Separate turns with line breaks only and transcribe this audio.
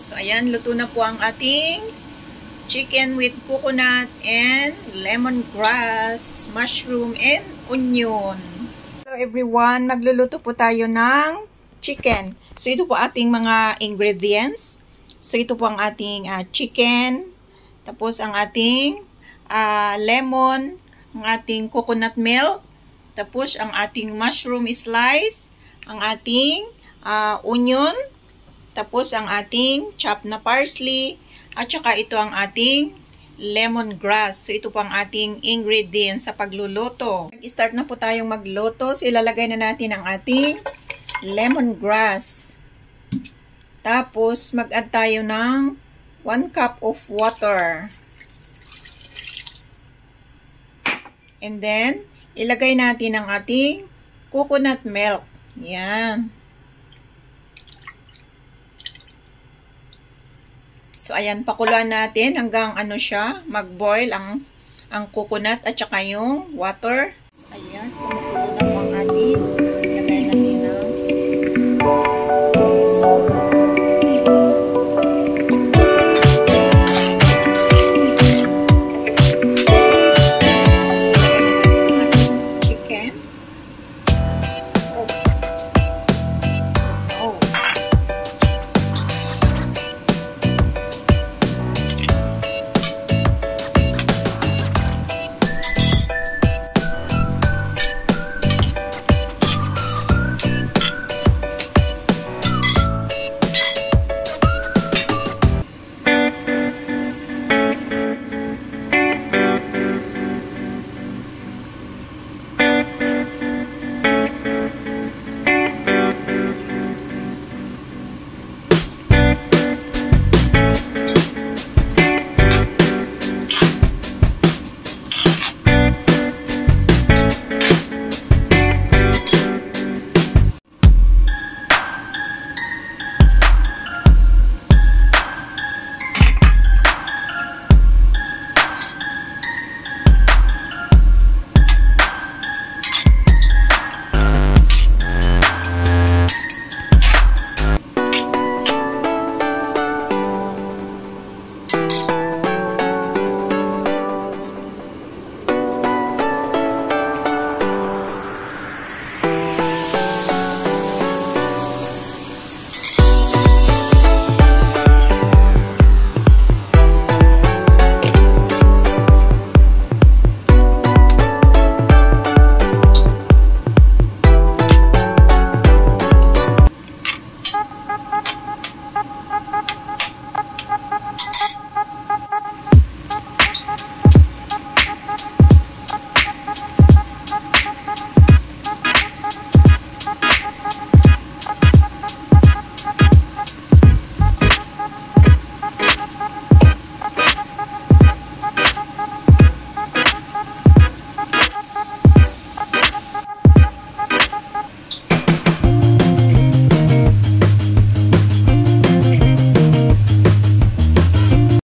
So, ayan, luto na po ang ating chicken with coconut and lemongrass, mushroom, and onion. Hello everyone, magluluto po tayo ng chicken. So, ito po ating mga ingredients. So, ito po ang ating chicken, tapos ang ating lemon, ang ating coconut milk, tapos ang ating mushroom slice, ang ating onion, tapos ang ating chopped na parsley, at saka ito ang ating lemongrass. So ito po ang ating ingredients sa pagluluto. Mag-start na po tayong magluto. So ilalagay na natin ang ating lemongrass. Tapos mag-add tayo ng 1 cup of water. And then ilagay natin ang ating coconut milk. Yan. So, ayan, pakuluan natin hanggang ano siya, mag-boil ang coconut at saka yung water. So, ayan,